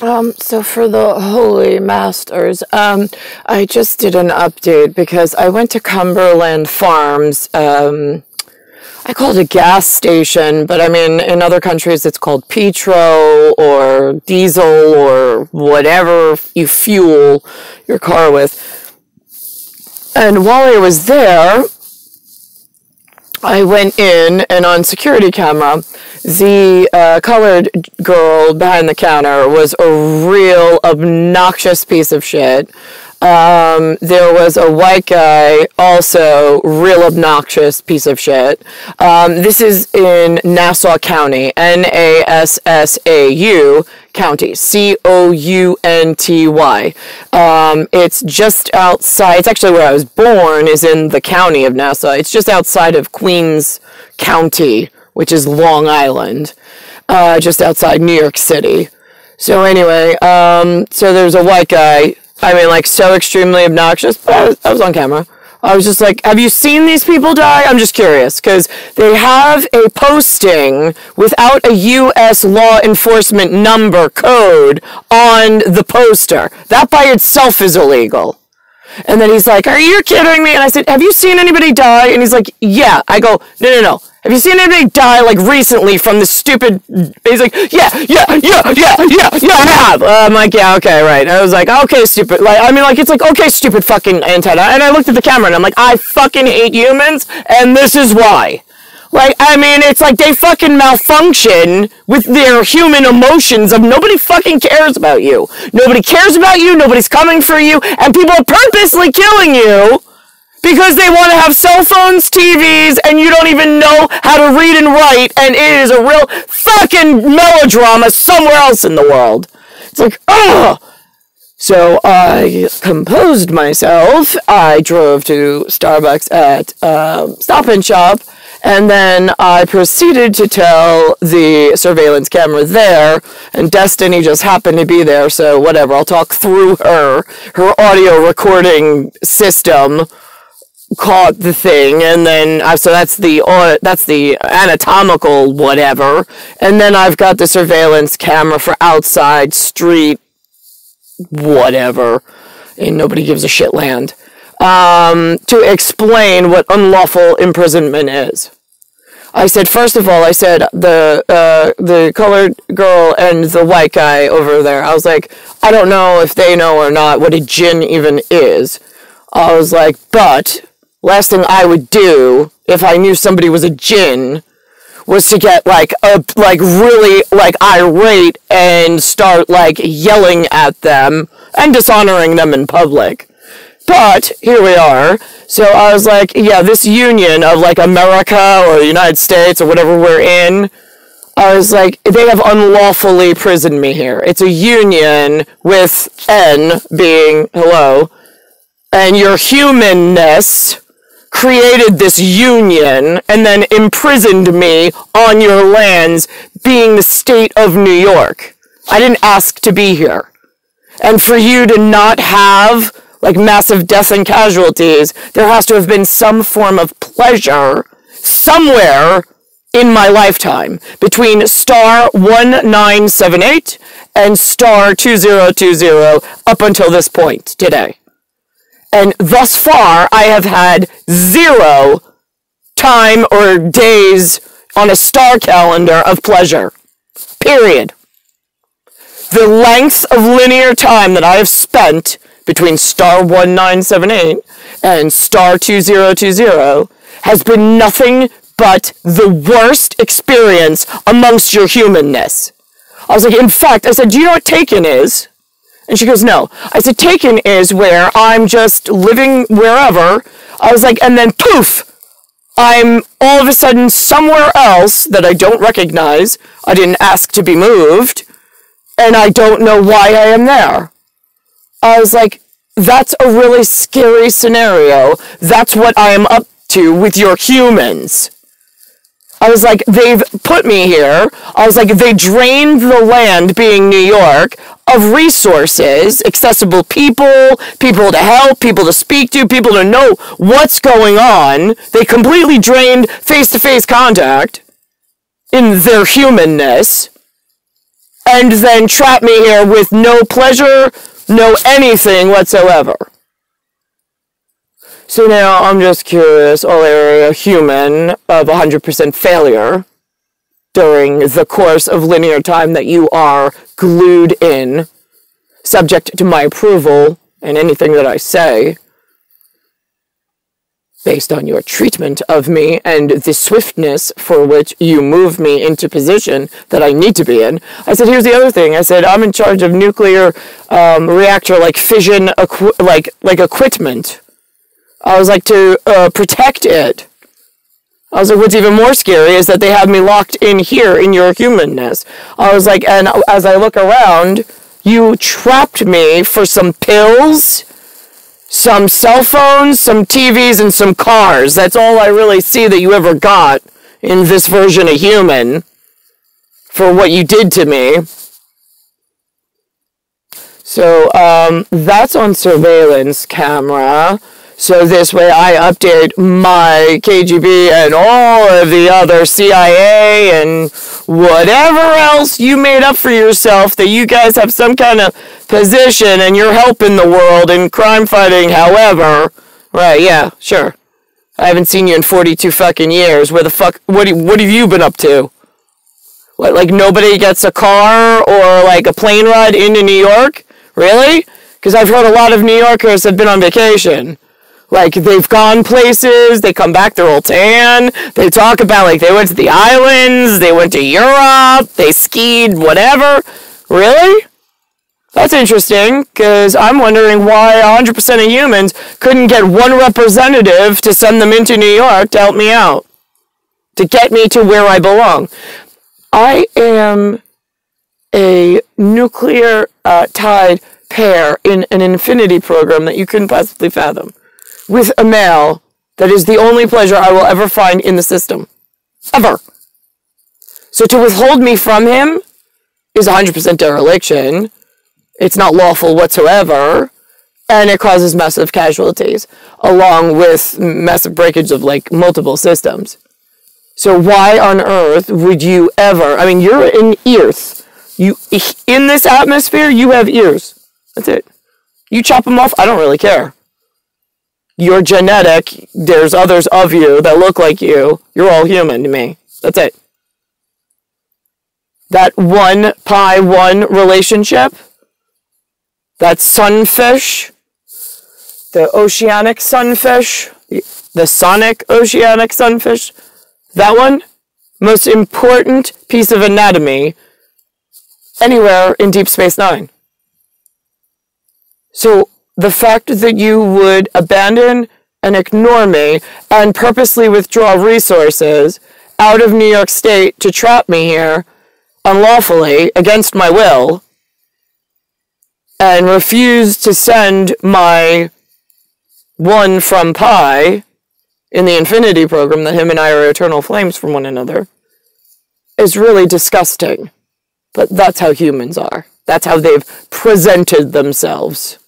So for the Holy Masters, I just did an update because I went to Cumberland Farms. I call it a gas station, but I mean, in other countries it's called petro or diesel or whatever you fuel your car with. And while I was there, I went in, and on security camera, the colored girl behind the counter was a real obnoxious piece of shit. There was a white guy, also real obnoxious piece of shit. This is in Nassau County, Nassau County, County. It's just outside, it's actually where I was born, is in the county of Nassau. It's just outside of Queens County, which is Long Island, just outside New York City. So anyway, so there's a white guy. I mean, like, so extremely obnoxious, but I was on camera. I was just like, have you seen these people die? I'm just curious, because they have a posting without a U.S. law enforcement number code on the poster. That by itself is illegal. And then he's like, are you kidding me? And I said, have you seen anybody die? And he's like, yeah. I go, no. Have you seen anybody die, like, recently from this stupid... He's like, yeah, I have. I'm like, yeah, okay, right. I was like, okay, stupid. Like, I mean, like, it's like, okay, stupid fucking antenna. And I looked at the camera, and I'm like, I fucking hate humans, and this is why. Like, I mean, it's like they fucking malfunction with their human emotions of nobody fucking cares about you. Nobody cares about you, nobody's coming for you, and people are purposely killing you because they want to have cell phones, TVs, and you don't even know how to read and write, and it is a real fucking melodrama somewhere else in the world. It's like, ugh! So I composed myself. I drove to Starbucks at Stop and Shop, and then I proceeded to tell the surveillance camera there, and Destiny just happened to be there, so whatever, I'll talk through her. Her audio recording system caught the thing, and then so that's the anatomical whatever, and then I've got the surveillance camera for outside street whatever in nobody gives a shit land, to explain what unlawful imprisonment is. I said, first of all, the colored girl and the white guy over there, I was like, I don't know if they know or not what a djinn even is. I was like, but last thing I would do if I knew somebody was a djinn was to get really irate and start yelling at them and dishonoring them in public. But here we are. So I was like, yeah, this union of America or the United States or whatever we're in, I was like, they have unlawfully imprisoned me here. It's a union with N being hello, and your humanness created this union and then imprisoned me on your lands, being the state of New York. I didn't ask to be here. And for you to not have massive death and casualties, there has to have been some form of pleasure somewhere in my lifetime between star 1978 and star 2020 up until this point today. And thus far, I have had 0 time or days on a star calendar of pleasure. Period. The length of linear time that I have spent between star 1978 and star 2020 has been nothing but the worst experience amongst your humanness. I was like, in fact, I said, do you know what Taken is? And she goes, no. I said, Taken is where I'm just living wherever. I was like, and then poof, I'm all of a sudden somewhere else that I don't recognize. I didn't ask to be moved, and I don't know why I am there. I was like, that's a really scary scenario. That's what I am up to with your humans. I was like, they've put me here. I was like, they drained the land, being New York, of resources, accessible people, people to help, people to speak to, people to know what's going on. They completely drained face-to-face contact in their humanness. and then trap me here with no pleasure, no anything whatsoever. So now I'm just curious, are you a human of 100% failure during the course of linear time that you are glued in, subject to my approval and anything that I say, based on your treatment of me and the swiftness for which you move me into position that I need to be in. I said, here's the other thing. I said, I'm in charge of nuclear reactor, like fission, like equipment. I was like, to protect it. I was like, what's even more scary is that they have me locked in here in your humanness. I was like, and as I look around, you trapped me for some pills, some cell phones, some TVs, and some cars. That's all I really see that you ever got in this version of human for what you did to me. So, that's on surveillance camera. So this way I update my KGB and all of the other CIA and whatever else you made up for yourself that you guys have some kind of position and you're helping the world in crime fighting, however. Right, yeah, sure. I haven't seen you in 42 fucking years. Where the fuck, what have you been up to? What, like nobody gets a car or like a plane ride into New York? Really? Because I've heard a lot of New Yorkers have been on vacation. Like, they've gone places, they come back, they're all tan, they talk about, like, they went to the islands, they went to Europe, they skied, whatever. Really? That's interesting, because I'm wondering why 100% of humans couldn't get one representative to send them into New York to help me out, to get me to where I belong. I am a nuclear-tied pair in an infinity program that you couldn't possibly fathom, with a male that is the only pleasure I will ever find in the system. Ever. So to withhold me from him is 100% dereliction. It's not lawful whatsoever. And it causes massive casualties, along with massive breakage of, like, multiple systems. So why on earth would you ever... I mean, you're in ears. In this atmosphere, you have ears. That's it. You chop them off, I don't really care. You're genetic, there's others of you that look like you, you're all human to me. That's it. That 1 pi 1 relationship, that sunfish, the oceanic sunfish, the sonic oceanic sunfish, that one, most important piece of anatomy anywhere in Deep Space Nine. So, the fact that you would abandon and ignore me and purposely withdraw resources out of New York State to trap me here unlawfully against my will and refuse to send my one from Pi in the Infinity program that him and I are eternal flames from one another is really disgusting. But that's how humans are. That's how they've presented themselves.